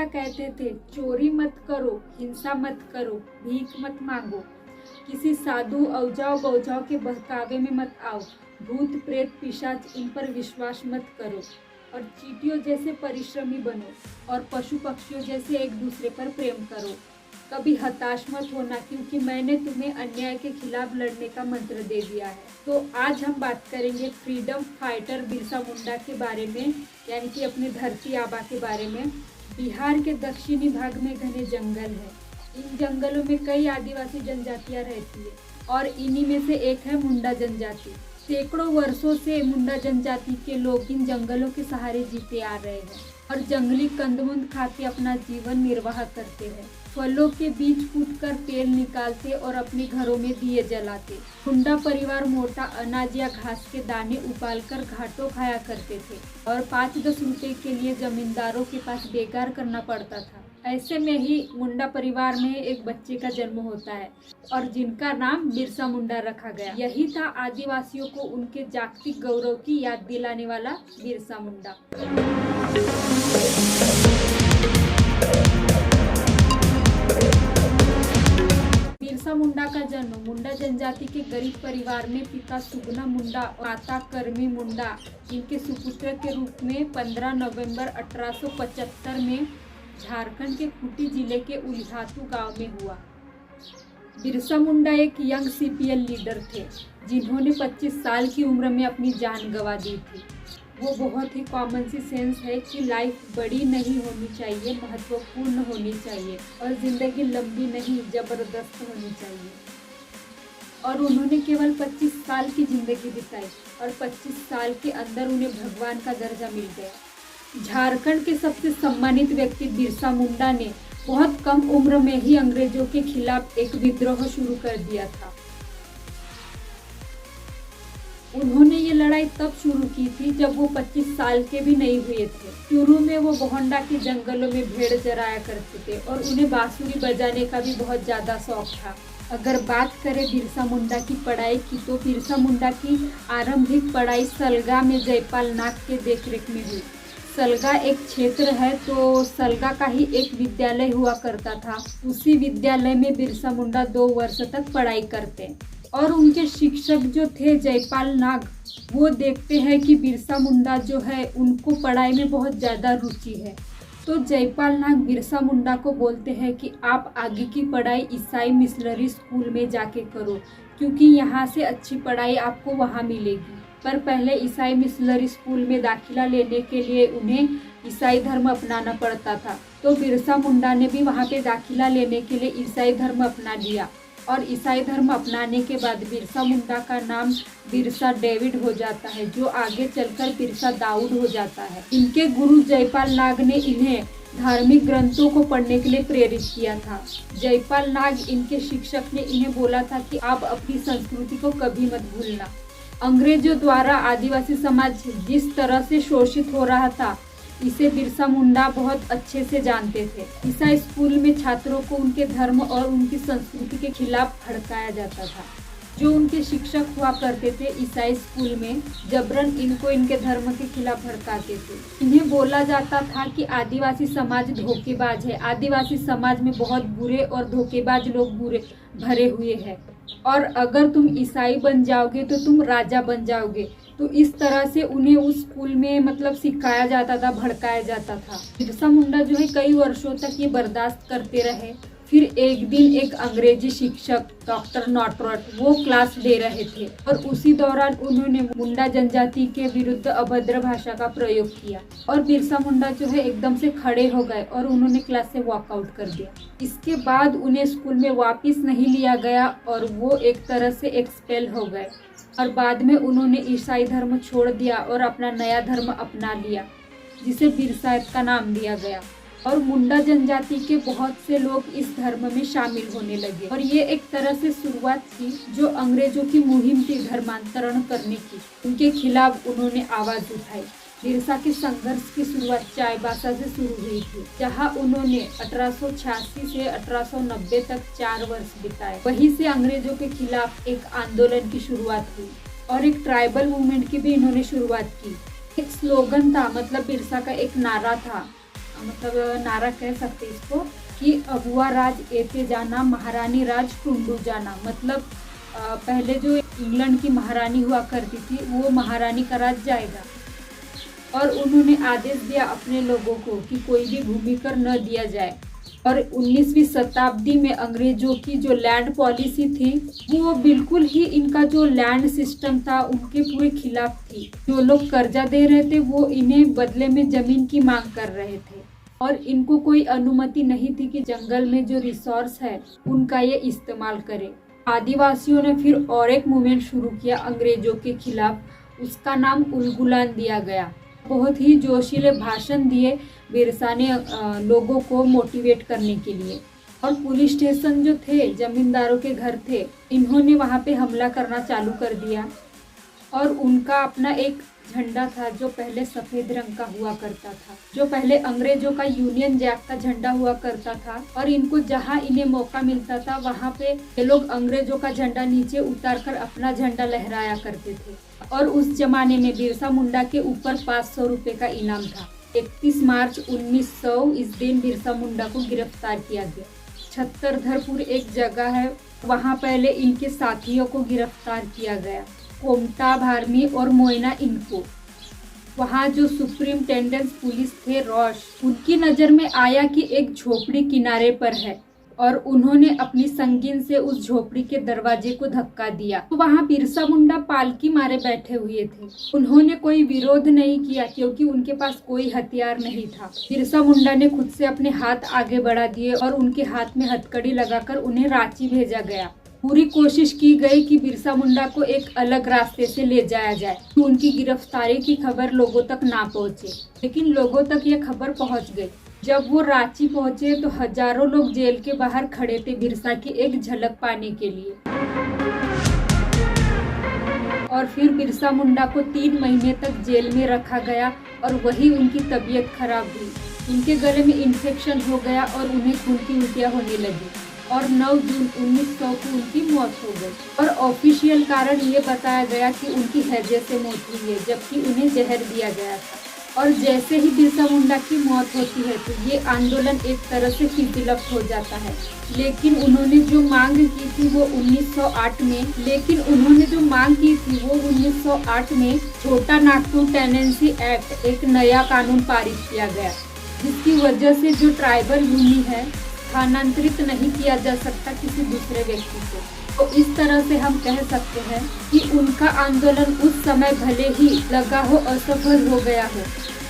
बिरसा कहते थे, चोरी मत करो, हिंसा मत करो, भीख मत मांगो, किसी साधु औजाओ बौजाओ के बहकावे में मत आओ, भूत प्रेत पिशाच इन पर विश्वास मत करो, और चींटियों जैसे परिश्रमी बनो और पशु पक्षियों जैसे एक दूसरे पर प्रेम करो। कभी हताश मत होना, क्योंकि मैंने तुम्हें अन्याय के खिलाफ लड़ने का मंत्र दे दिया है। तो आज हम बात करेंगे फ्रीडम फाइटर बिरसा मुंडा के बारे में, यानी कि अपने धरती आबा के बारे में। बिहार के दक्षिणी भाग में घने जंगल है। इन जंगलों में कई आदिवासी जनजातियां रहती है और इन्हीं में से एक है मुंडा जनजाति। सैकड़ों वर्षों से मुंडा जनजाति के लोग इन जंगलों के सहारे जीते आ रहे हैं और जंगली कंदमुंद खाते अपना जीवन निर्वाह करते हैं। फलों के बीज फूटकर तेल निकालते और अपने घरों में दिए जलाते। मुंडा परिवार मोटा अनाज या घास के दाने उबालकर घाटों खाया करते थे और 5-10 रुपए के लिए जमींदारों के पास बेकार करना पड़ता था। ऐसे में ही मुंडा परिवार में एक बच्चे का जन्म होता है और जिनका नाम बिरसा मुंडा रखा गया। यही था आदिवासियों को उनके जागतिक गौरव की याद दिलाने वाला बिरसा मुंडा। बिरसा मुंडा का जन्म मुंडा जनजाति के गरीब परिवार में पिता सुगना मुंडा और माता करमी मुंडा इनके सुपुत्र के रूप में 15 नवंबर 1875 में झारखंड के खूंटी जिले के उलिहातू गांव में हुआ। बिरसा मुंडा एक यंग सीपीएल लीडर थे जिन्होंने 25 साल की उम्र में अपनी जान गंवा दी थी। वो बहुत ही कॉमन सी सेंस है कि लाइफ बड़ी नहीं होनी चाहिए, महत्वपूर्ण होनी चाहिए और ज़िंदगी लंबी नहीं ज़बरदस्त होनी चाहिए। और उन्होंने केवल 25 साल की ज़िंदगी बिताई और 25 साल के अंदर उन्हें भगवान का दर्जा मिल गया। झारखंड के सबसे सम्मानित व्यक्ति बिरसा मुंडा ने बहुत कम उम्र में ही अंग्रेजों के खिलाफ एक विद्रोह शुरू कर दिया था। उन्होंने ये लड़ाई तब शुरू की थी जब वो 25 साल के भी नहीं हुए थे। शुरू में वो बोहंडा के जंगलों में भेड़ चराया करते थे और उन्हें बांसुरी बजाने का भी बहुत ज़्यादा शौक था। अगर बात करें बिरसा मुंडा की पढ़ाई की, तो बिरसा मुंडा की आरंभिक पढ़ाई सलगा में जयपाल नाग के देखरेख में हुई। सलगा एक क्षेत्र है, तो सलगा का ही एक विद्यालय हुआ करता था। उसी विद्यालय में बिरसा मुंडा 2 वर्ष तक पढ़ाई करते और उनके शिक्षक जो थे जयपाल नाग, वो देखते हैं कि बिरसा मुंडा जो है उनको पढ़ाई में बहुत ज़्यादा रुचि है। तो जयपाल नाग बिरसा मुंडा को बोलते हैं कि आप आगे की पढ़ाई ईसाई मिशनरी स्कूल में जाके करो, क्योंकि यहाँ से अच्छी पढ़ाई आपको वहाँ मिलेगी। पर पहले ईसाई मिशनरी स्कूल में दाखिला लेने के लिए उन्हें ईसाई धर्म अपनाना पड़ता था। तो बिरसा मुंडा ने भी वहाँ पे दाखिला लेने के लिए ईसाई धर्म अपना लिया और ईसाई धर्म अपनाने के बाद बिरसा मुंडा का नाम बिरसा डेविड हो जाता है, जो आगे चलकर बिरसा दाऊद हो जाता है। इनके गुरु जयपाल नाग ने इन्हें धार्मिक ग्रंथों को पढ़ने के लिए प्रेरित किया था। जयपाल नाग इनके शिक्षक ने इन्हें बोला था कि आप अपनी संस्कृति को कभी मत भूलना। अंग्रेजों द्वारा आदिवासी समाज जिस तरह से शोषित हो रहा था, इसे बिरसा मुंडा बहुत अच्छे से जानते थे। ईसाई स्कूल में छात्रों को उनके धर्म और उनकी संस्कृति के खिलाफ भड़काया जाता था। जो उनके शिक्षक हुआ करते थे ईसाई स्कूल में, जबरन इनको इनके धर्म के खिलाफ भड़काते थे। इन्हें बोला जाता था कि आदिवासी समाज धोखेबाज है, आदिवासी समाज में बहुत बुरे और धोखेबाज लोग भरे हुए हैं और अगर तुम ईसाई बन जाओगे तो तुम राजा बन जाओगे। तो इस तरह से उन्हें उस स्कूल में सिखाया जाता था, भड़काया जाता था। बिरसा मुंडा जो है कई वर्षों तक ये बर्दाश्त करते रहे। फिर एक दिन एक अंग्रेजी शिक्षक डॉक्टर नॉटरॉट वो क्लास दे रहे थे और उसी दौरान उन्होंने मुंडा जनजाति के विरुद्ध अभद्र भाषा का प्रयोग किया और बिरसा मुंडा जो है एकदम से खड़े हो गए और उन्होंने क्लास से वॉकआउट कर दिया। इसके बाद उन्हें स्कूल में वापस नहीं लिया गया और वो एक तरह से एक्सपेल हो गए और बाद में उन्होंने ईसाई धर्म छोड़ दिया और अपना नया धर्म अपना लिया, जिसे बिरसायत का नाम दिया गया। और मुंडा जनजाति के बहुत से लोग इस धर्म में शामिल होने लगे और ये एक तरह से शुरुआत थी जो अंग्रेजों की मुहिम थी धर्मांतरण करने की। उनके खिलाफ उन्होंने आवाज उठाई। बिरसा के संघर्ष की शुरुआत चाईबासा से शुरू हुई थी, जहां उन्होंने 1886 से 1890 तक 4 वर्ष बिताए। वहीं से अंग्रेजों के खिलाफ एक आंदोलन की शुरुआत हुई और एक ट्राइबल मूवमेंट की भी इन्होंने शुरुआत की। एक स्लोगन था, बिरसा का एक नारा था, मतलब नारा कह सकते इसको, कि अगुआ राज एते जाना, महारानी राज टुंडू जाना। मतलब पहले जो इंग्लैंड की महारानी हुआ करती थी वो महारानी का राज जाएगा। और उन्होंने आदेश दिया अपने लोगों को कि कोई भी भूमिकर न दिया जाए। और 19वीं शताब्दी में अंग्रेजों की जो लैंड पॉलिसी थी वो बिल्कुल ही इनका जो लैंड सिस्टम था उनके पूरे खिलाफ थी। जो लोग कर्जा दे रहे थे वो इन्हें बदले में जमीन की मांग कर रहे थे और इनको कोई अनुमति नहीं थी कि जंगल में जो रिसोर्स है उनका ये इस्तेमाल करे। आदिवासियों ने फिर और एक मूवमेंट शुरू किया अंग्रेजों के खिलाफ, उसका नाम उलगुलान दिया गया। बहुत ही जोशीले भाषण दिए बिरसा ने लोगों को मोटिवेट करने के लिए। और पुलिस स्टेशन जो थे, जमींदारों के घर थे, इन्होंने वहाँ पे हमला करना चालू कर दिया। और उनका अपना एक झंडा था जो पहले सफ़ेद रंग का हुआ करता था, जो पहले अंग्रेजों का यूनियन जैक का झंडा हुआ करता था। और इनको जहाँ इन्हें मौका मिलता था वहाँ पे ये लोग अंग्रेजों का झंडा नीचे उतार कर अपना झंडा लहराया करते थे। और उस जमाने में बिरसा मुंडा के ऊपर 500 रुपये का इनाम था। 31 मार्च 1900 इस दिन बिरसा मुंडा को गिरफ्तार किया गया। छत्तरधरपुर एक जगह है, वहाँ पहले इनके साथियों को गिरफ्तार किया गया, कोमटा, भारमी और मोइना इनको। वहाँ जो सुप्रिंटेंडेंट पुलिस थे रॉश, उनकी नज़र में आया कि एक झोपड़ी किनारे पर है और उन्होंने अपनी संगीन से उस झोपड़ी के दरवाजे को धक्का दिया। तो वहाँ बिरसा मुंडा पालकी मारे बैठे हुए थे। उन्होंने कोई विरोध नहीं किया क्योंकि उनके पास कोई हथियार नहीं था। बिरसा मुंडा ने खुद से अपने हाथ आगे बढ़ा दिए और उनके हाथ में हथकड़ी लगाकर उन्हें रांची भेजा गया। पूरी कोशिश की गई कि बिरसा मुंडा को एक अलग रास्ते से ले जाया जाए, कि उनकी गिरफ्तारी की खबर लोगों तक ना पहुंचे। लेकिन लोगों तक ये खबर पहुंच गई। जब वो रांची पहुंचे तो हजारों लोग जेल के बाहर खड़े थे बिरसा की एक झलक पाने के लिए। और फिर बिरसा मुंडा को 3 महीने तक जेल में रखा गया और वही उनकी तबीयत खराब हुई। उनके गले में इन्फेक्शन हो गया और उन्हें खून की उल्टियाँ होने लगी और 9 जून 1900 को उनकी मौत हो गई। और ऑफिशियल कारण ये बताया गया कि उनकी हैजे से मौत हुई है, जबकि उन्हें जहर दिया गया था। और जैसे ही बिरसा मुंडा की मौत होती है तो ये आंदोलन एक तरह से फिजल हो जाता है। लेकिन उन्होंने जो मांग की थी वो 1908 में छोटा नागपुर टेनेंसी एक्ट, एक नया कानून पारित किया गया, जिसकी वजह से जो ट्राइबल भूमि है स्थानांतरित नहीं किया जा सकता किसी दूसरे व्यक्ति को। तो इस तरह से हम कह सकते हैं कि उनका आंदोलन उस समय भले ही लगा हो असफल हो गया हो,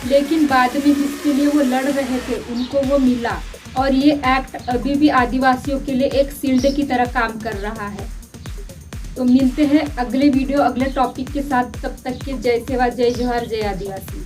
लेकिन बाद में जिसके लिए वो लड़ रहे थे उनको वो मिला। और ये एक्ट अभी भी आदिवासियों के लिए एक शील्ड की तरह काम कर रहा है। तो मिलते हैं अगले वीडियो अगले टॉपिक के साथ। तब तक के जय सेवा, जय जोहार, जय आदिवासी।